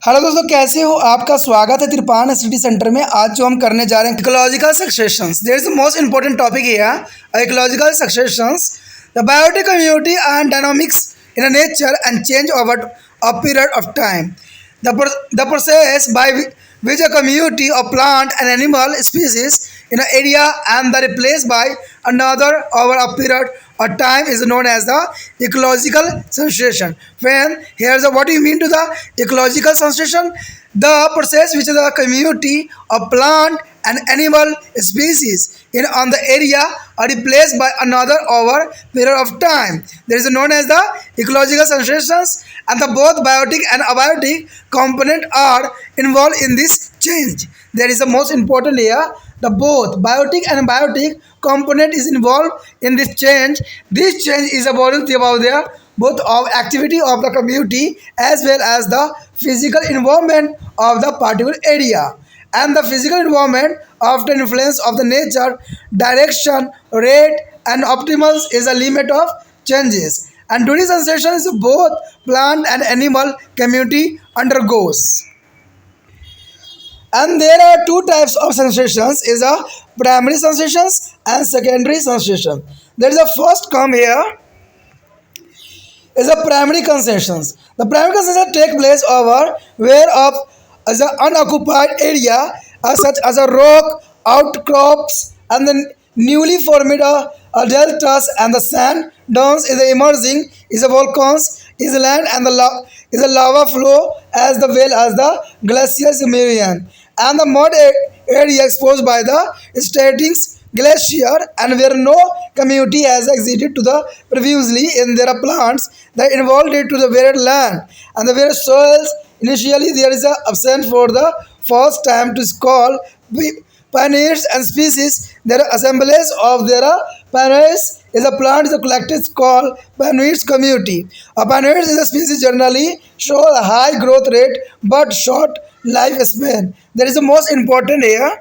Hello दोस्तों, कैसे हो? आपका स्वागत है तिरपान सिटी सेंटर में। आज जो हम करने जा रहे हैं ecological successions. There is the most important topic here, ecological successions, the biotic community and dynamics in nature and change over a period of time. The process by which a community of plant and animal species in an area and are replaced by another over a period of time is known as the ecological sensation. When here's what do you mean to the ecological sensation? The process which the community of plant and animal species in on the area are replaced by another over period of time. There is known as the ecological sensations, and the both biotic and abiotic component are involved in this change. There is the most important here. The both biotic and biotic component is involved in this change. This change is about the both of activity of the community as well as the physical environment of the particular area, and the physical environment often influence of the nature, direction, rate, and optimals is a limit of changes. And during sensation is both plant and animal community undergoes. And there are two types of sensations: is a primary sensations and secondary sensation. There is a first come here is a primary sensations. The primary sensations take place over where of as an unoccupied area, such as a rock outcrops and the newly formed deltas and the sand dunes is emerging is a volcans is land and the is a lava flow as the well as the glaciers meridian, and the mud area exposed by the statings glacier and where no community has existed to the previously in their plants that involved to the varied land and the various soils. Initially there is a absent for the first time to call pioneers and species. Their assemblage of their pioneers is a plant is a collected called pioneers community. A pioneers is a species generally show a high growth rate but short lifespan. There is the most important here.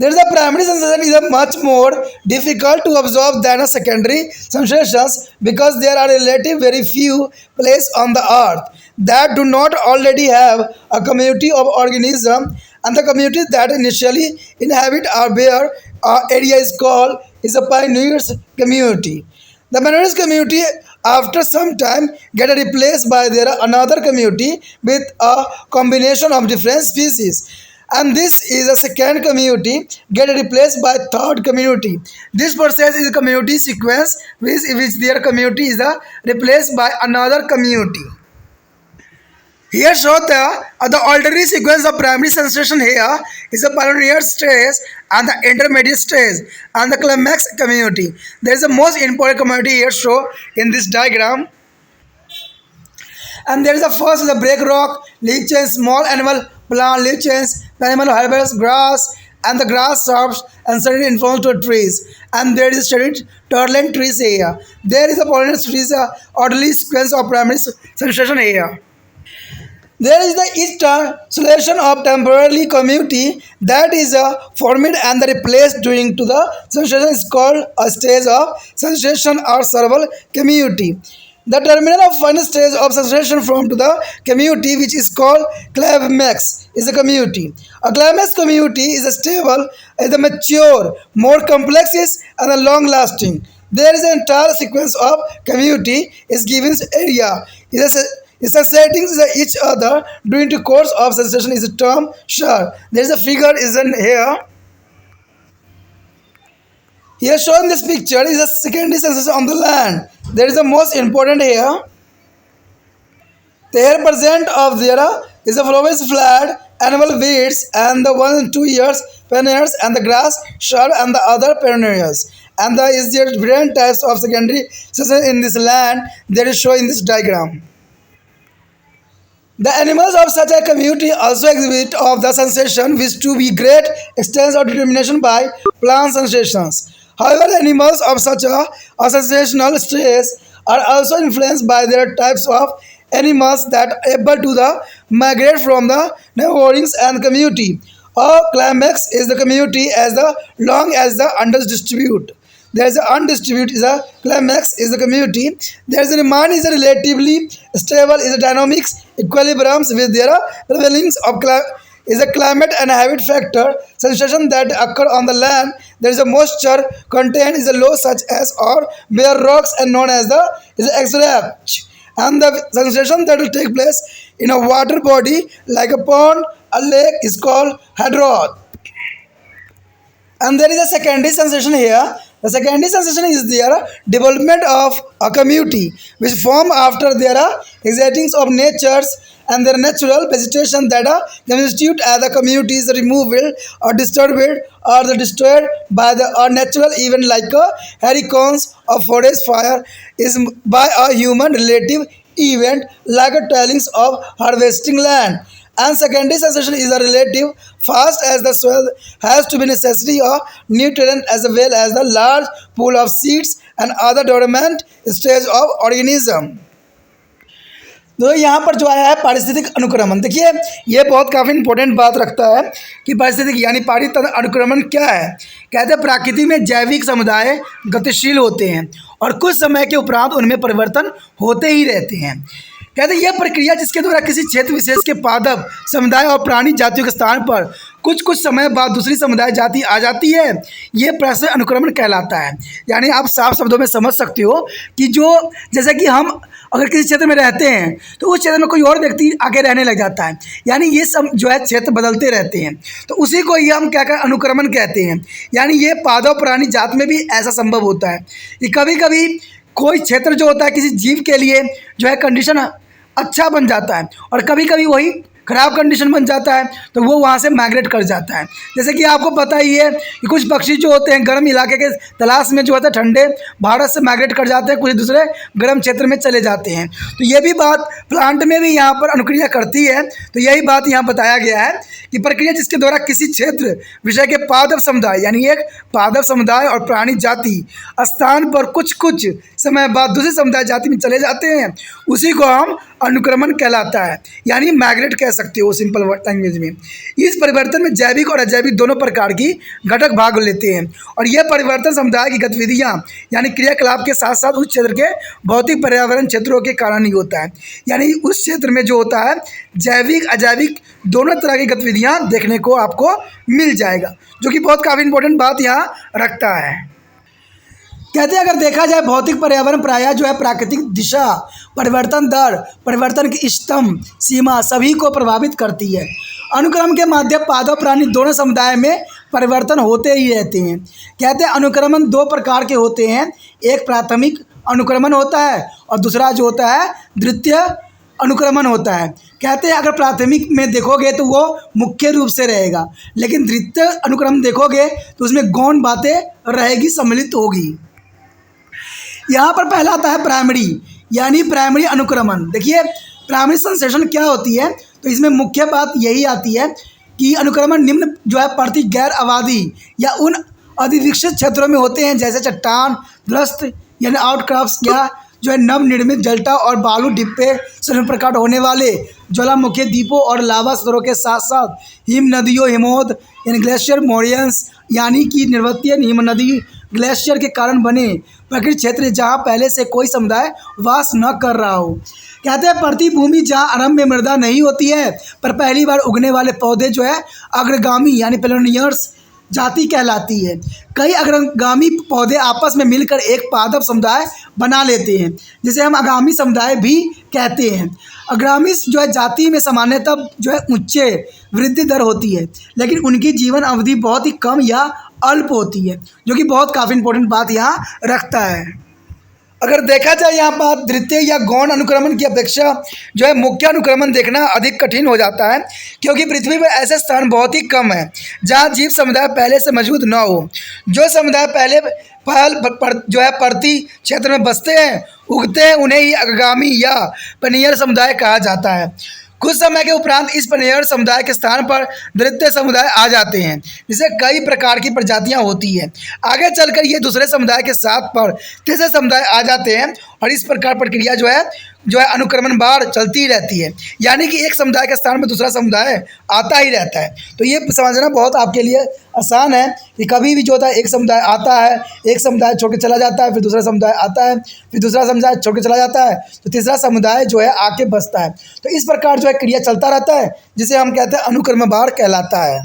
There is a primary sensation is a much more difficult to absorb than a secondary sensations because there are relative very few places on the earth that do not already have a community of organism, and the community that initially inhabit our bare area is called is a pioneers community. The pioneers community after some time get replaced by their another community with a combination of different species, and this is a second community get replaced by third community. This process is a community sequence which their community is replaced by another community. Here show the ordinary sequence of primary sensation. Here is the pioneer stage and the intermediate stage and the climax community. There is the most important community here show in this diagram. And there is the first is the break rock, leaf chains, small animal plant leaf chains, animal herbs, grass, and the grass shrubs and certain informs to trees. And there is a studied turtling trees here. There is a pollinator trees, orderly sequence of primary sensation here. There is the installation of temporarily community that is formed and replaced during to the sensation is called a stage of sensation or several community. The terminal of final stage of sensation from to the community which is called climax is a community. A climax community is a stable, is a mature, more complex and a long lasting. There is an entire sequence of community is given area. Is a settings each other during the course of sensation is a term sure. There is a figure is in here. Here shown in this picture is a secondary sensation on the land. There is the most important here. The hair present of there is a flowers flat, animal weeds, and the 1 and 2 years perennials and the grass shrub and the other perennials. And there is there different types of secondary sensation in this land that is shown in this diagram. The animals of such a community also exhibit of the sensation which to be great extent of determination by plant sensations. However, the animals of such a sensational stress are also influenced by their types of animals that are able to the migrate from the neighborings and community. A climax is the community as the long as the undistributed. There is an undistributed is a climax is the community. There is a remand is a relatively stable is a dynamics equilibriums with their prevailing of is a climate and habit factor. Sensation that occur on the land there is a moisture content is a low such as or bare rocks and known as the is a extract, and the sensation that will take place in a water body like a pond, a lake is called hydroth. And there is a secondary sensation here. The secondary sensation is their development of a community which form after their excitings of natures and their natural vegetation that are constitute as the communities removed or disturbed or the destroyed by the or natural event like a hurricanes or forest fire is by a human relative event like a tillings of harvesting land, and secondary sensation is a relative fast as the soil has to be necessary of nutrient as well as the large pool of seeds and other dormant stage of organism. तो यहाँ पर जो आया है पारिस्थितिक अनुक्रमण, देखिए ये बहुत काफ़ी इंपॉर्टेंट बात रखता है कि पारिस्थितिक यानी पारिस्थितिक अनुक्रमण क्या है। कहते हैं प्रकृति में जैविक समुदाय गतिशील होते हैं और कुछ समय के उपरांत उनमें परिवर्तन होते ही रहते हैं। कहते हैं यह प्रक्रिया जिसके द्वारा किसी क्षेत्र विशेष के पादप समुदाय और प्राणी जातियों के स्थान पर कुछ कुछ समय बाद दूसरी समुदाय जाति आ जाती है, ये पारिस्थितिक अनुक्रमण कहलाता है। यानी आप साफ शब्दों में समझ सकते हो कि जो जैसे कि हम अगर किसी क्षेत्र में रहते हैं तो उस क्षेत्र में कोई और व्यक्ति आके रहने लग जाता है, यानी ये सब जो है क्षेत्र बदलते रहते हैं, तो उसी को ये हम क्या कर अनुक्रमण कहते हैं। यानी ये पादप प्राणी जात में भी ऐसा संभव होता है कि कभी कभी कोई क्षेत्र जो होता है किसी जीव के लिए जो है कंडीशन अच्छा बन जाता है और कभी कभी वही ख़राब कंडीशन बन जाता है तो वो वहाँ से माइग्रेट कर जाता है। जैसे कि आपको पता ही है कि कुछ पक्षी जो होते हैं गर्म इलाके के तलाश में जो होता है ठंडे भारत से माइग्रेट कर जाते हैं, कुछ दूसरे गर्म क्षेत्र में चले जाते हैं। तो ये भी बात प्लांट में भी यहाँ पर अनुक्रिया करती है। तो यही बात यहाँ बताया गया है कि प्रक्रिया जिसके द्वारा किसी क्षेत्र विषय के पादप समुदाय यानी एक पादप समुदाय और प्राणी जाति स्थान पर कुछ कुछ समय बाद दूसरी समुदाय जाति में चले जाते हैं, उसी को हम अनुक्रमण कहलाता है, यानी माइग्रेट कह सकते हो सिंपल लैंग्वेज में। इस परिवर्तन में जैविक और अजैविक दोनों प्रकार की घटक भाग लेते हैं और यह परिवर्तन समुदाय की गतिविधियां यानी क्रियाकलाप के साथ साथ उस क्षेत्र के भौतिक पर्यावरण क्षेत्रों के कारण ही होता है। यानी उस क्षेत्र में जो होता है जैविक अजैविक दोनों तरह की गतिविधियां देखने को आपको मिल जाएगा, जो कि बहुत काफ़ी इंपॉर्टेंट बात यहाँ रखता है। कहते हैं अगर देखा जाए भौतिक पर्यावरण प्रायः जो है प्राकृतिक दिशा परिवर्तन दर परिवर्तन की स्तंभ सीमा सभी को प्रभावित करती है। अनुक्रम के माध्यम पादप प्राणी दोनों समुदाय में परिवर्तन होते ही रहते हैं। कहते हैं अनुक्रमण दो प्रकार के होते हैं, एक प्राथमिक अनुक्रमण होता है और दूसरा जो होता है द्वितीय अनुक्रमण होता है। कहते हैं अगर प्राथमिक में देखोगे तो वो मुख्य रूप से रहेगा, लेकिन द्वितीय अनुक्रमण देखोगे तो उसमें गौण बातें रहेगी, सम्मिलित होगी। यहाँ पर पहला आता है प्राइमरी यानी प्राइमरी अनुक्रमण। देखिए प्राइमरी सेंसेशन क्या होती है, तो इसमें मुख्य बात यही आती है कि अनुक्रमण निम्न जो है प्रति गैर आबादी या उन अधिविकसित क्षेत्रों में होते हैं जैसे चट्टान ध्रस्त यानी आउटक्रॉप्स या जो है नवनिर्मित जलटा और बालू डिब्बे से प्रकट होने वाले ज्वालामुखी द्वीपों और लावा स्तरों के साथ साथ हिम नदियों हिमोद यानी ग्लेशियर मोरियंस यानी कि निर्वतीय हिम नदी ग्लेशियर के कारण बने प्रकृति क्षेत्र जहाँ पहले से कोई समुदाय वास न कर रहा हो। कहते हैं प्रति भूमि जहाँ आरंभ में मृदा नहीं होती है पर पहली बार उगने वाले पौधे जो है अग्रगामी यानी पेलोनियर्स जाति कहलाती है। कई अग्रगामी पौधे आपस में मिलकर एक पादप समुदाय बना लेते हैं जिसे हम आगामी समुदाय भी कहते हैं। अग्रगामी जो है जाति में सामान्यतः जो है उच्च वृद्धि दर होती है, लेकिन उनकी जीवन अवधि बहुत ही कम या अल्प होती है, जो कि बहुत काफ़ी इंपॉर्टेंट बात यहाँ रखता है। अगर देखा जाए यहाँ पर द्वितीय या गौण अनुक्रमण की अपेक्षा जो है मुख्य अनुक्रमण देखना अधिक कठिन हो जाता है, क्योंकि पृथ्वी पर ऐसे स्थान बहुत ही कम है जहाँ जीव समुदाय पहले से मौजूद न हो। जो समुदाय पहले जो है प्रति क्षेत्र में बसते हैं उगते हैं उन्हें ही अग्रगामी या पनियर समुदाय कहा जाता है। कुछ समय के उपरांत इस पनियर समुदाय के स्थान पर द्वितीय समुदाय आ जाते हैं, जिसे कई प्रकार की प्रजातियां होती हैं। आगे चलकर ये दूसरे समुदाय के साथ पर तीसरे समुदाय आ जाते हैं और इस प्रकार प्रक्रिया जो है अनुक्रमण बार चलती रहती है, यानी कि एक समुदाय के स्थान पर दूसरा समुदाय आता ही रहता है। तो ये समझना बहुत आपके लिए आसान है कि कभी भी जो होता है एक समुदाय आता है, एक समुदाय छोड़ के चला जाता है, फिर दूसरा समुदाय आता है, फिर दूसरा समुदाय छोड़ के चला जाता है, तो तीसरा समुदाय जो है आके बसता है। तो इस प्रकार जो है क्रिया चलता रहता है, जिसे हम कहते हैं अनुक्रमवार कहलाता है।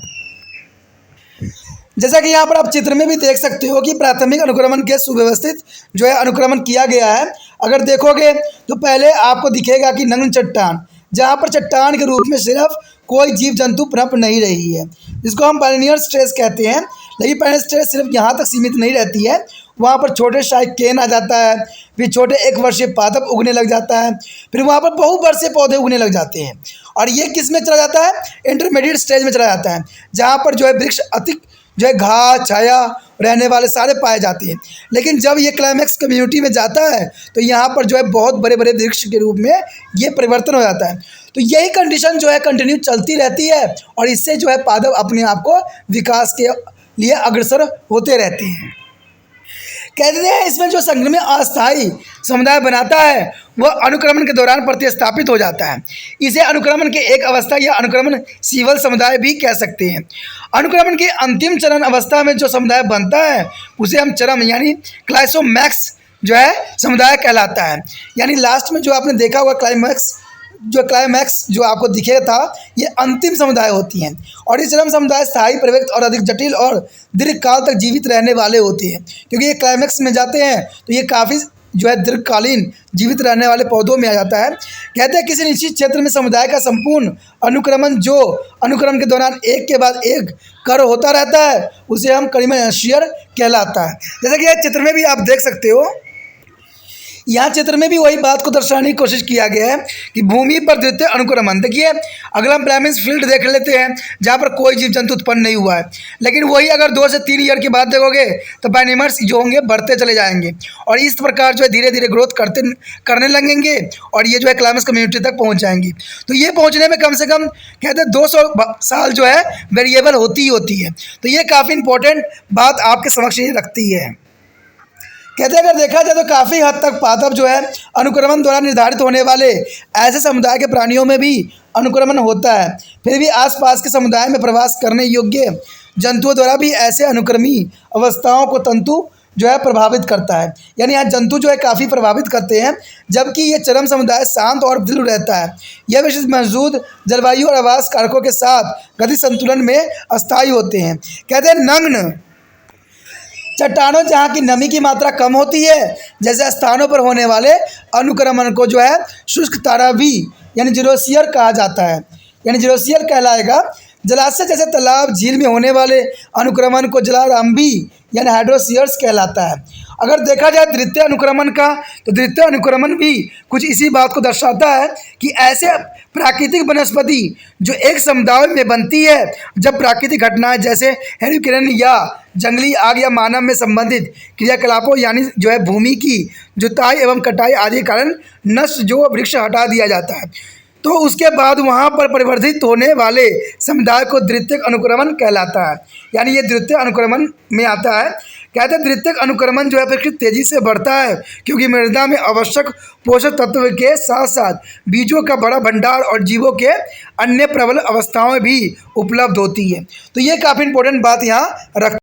जैसा कि यहाँ पर आप चित्र में भी देख सकते हो कि प्राथमिक अनुक्रमण के सुव्यवस्थित जो है अनुक्रमण किया गया है। अगर देखोगे तो पहले आपको दिखेगा कि नग्न चट्टान, जहाँ पर चट्टान के रूप में सिर्फ कोई जीव जंतु पनप नहीं रही है, जिसको हम पायनियर स्टेज कहते हैं। लेकिन पायनियर स्टेज सिर्फ यहाँ तक सीमित नहीं रहती है, वहाँ पर छोटे शाइकेन आ जाता है, फिर छोटे 1 वर्षीय पादप उगने लग जाता है, फिर वहाँ पर बहुवर्षीय पौधे उगने लग जाते हैं। और ये किस में चला जाता है? इंटरमीडिएट स्टेज में चला जाता है, जहाँ पर जो है वृक्ष अधिक जो है घास छाया रहने वाले सारे पाए जाते हैं। लेकिन जब ये क्लाइमैक्स कम्युनिटी में जाता है तो यहाँ पर जो है बहुत बड़े बड़े वृक्ष के रूप में ये परिवर्तन हो जाता है। तो यही कंडीशन जो है कंटिन्यू चलती रहती है, और इससे जो है पादप अपने आप को विकास के लिए अग्रसर होते रहते हैं। कहते हैं इसमें जो संक्रमण अस्थायी समुदाय बनाता है वह अनुक्रमण के दौरान प्रतिस्थापित हो जाता है। इसे अनुक्रमण के एक अवस्था या अनुक्रमण सीवल समुदाय भी कह सकते हैं। अनुक्रमण के अंतिम चरण अवस्था में जो समुदाय बनता है उसे हम चरम यानी क्लाइसोमैक्स जो है समुदाय कहलाता है। यानी लास्ट में जो आपने देखा हुआ क्लाइमैक्स जो आपको दिखे था, ये अंतिम समुदाय होती हैं। और ये चरम समुदाय स्थायी, परिव्यक्त और अधिक जटिल और दीर्घकाल तक जीवित रहने वाले होते हैं, क्योंकि ये क्लाइमैक्स में जाते हैं तो ये काफ़ी जो है दीर्घकालीन जीवित रहने वाले पौधों में आ जाता है। कहते हैं किसी निश्चित क्षेत्र में समुदाय का संपूर्ण अनुक्रमण जो अनुक्रमण के दौरान एक के बाद एक कर होता रहता है उसे हम करीमेंशियर कहलाता है। जैसा कि यह चित्र में भी आप देख सकते हो, यहाँ चित्र में भी वही बात को दर्शाने की कोशिश किया गया है कि भूमि पर द्वितीय अनुक्रमण। देखिए अगला हम ब्राह्मण्स फील्ड देख लेते हैं जहाँ पर कोई जीव जंतु उत्पन्न नहीं हुआ है, लेकिन वही अगर 2 से 3 ईयर के बाद देखोगे तो पैनिमर्स जो होंगे बढ़ते चले जाएंगे और इस प्रकार जो है धीरे धीरे ग्रोथ करने लगेंगे और ये जो है क्लाइमैक्स कम्युनिटी तक पहुँच जाएंगी। तो ये पहुँचने में कम से कम कहते हैं 200 साल जो है वेरिएबल होती ही होती है। तो ये काफ़ी इंपॉर्टेंट बात आपके समक्ष ये रखती है। कहते हैं अगर देखा जाए तो काफ़ी हद तक पादप जो है अनुक्रमण द्वारा निर्धारित होने वाले ऐसे समुदाय के प्राणियों में भी अनुक्रमण होता है। फिर भी आसपास के समुदाय में प्रवास करने योग्य जंतुओं द्वारा भी ऐसे अनुक्रमी अवस्थाओं को तंतु जो है प्रभावित करता है। यानी यहाँ जंतु जो है काफ़ी प्रभावित करते हैं, जबकि ये चरम समुदाय शांत और दृढ़ रहता है। यह विशेष मौजूद जलवायु और आवास कारकों के साथ गति संतुलन में अस्थायी होते हैं। कहते हैं नग्न चट्टानों जहाँ की नमी की मात्रा कम होती है, जैसे स्थानों पर होने वाले अनुक्रमण को जो है शुष्क तारावी यानी जीरोसियर कहा जाता है। यानी जीरोसियर कहलाएगा। जलाशय जैसे तालाब झील में होने वाले अनुक्रमण को जलारंभी यानी हाइड्रोसियर्स कहलाता है। अगर देखा जाए द्वितीय अनुक्रमण का, तो द्वितीय अनुक्रमण भी कुछ इसी बात को दर्शाता है कि ऐसे प्राकृतिक वनस्पति जो एक समुदाय में बनती है जब प्राकृतिक घटनाएं जैसे हेरिकेन या जंगली आग या मानव में संबंधित क्रियाकलापों यानी जो है भूमि की जुताई एवं कटाई आदि के कारण नष्ट जो वृक्ष हटा दिया जाता है, तो उसके बाद वहाँ पर परिवर्धित होने वाले समुदाय को द्वितीयक अनुक्रमण कहलाता है। यानी ये द्वितीय अनुक्रमण में आता है। कहते हैं द्वितीयक अनुक्रमण जो है प्रकृति तेजी से बढ़ता है क्योंकि मृदा में आवश्यक पोषक तत्व के साथ साथ बीजों का बड़ा भंडार और जीवों के अन्य प्रबल अवस्थाएं भी उपलब्ध होती है। तो ये काफ़ी इंपॉर्टेंट बात यहाँ रख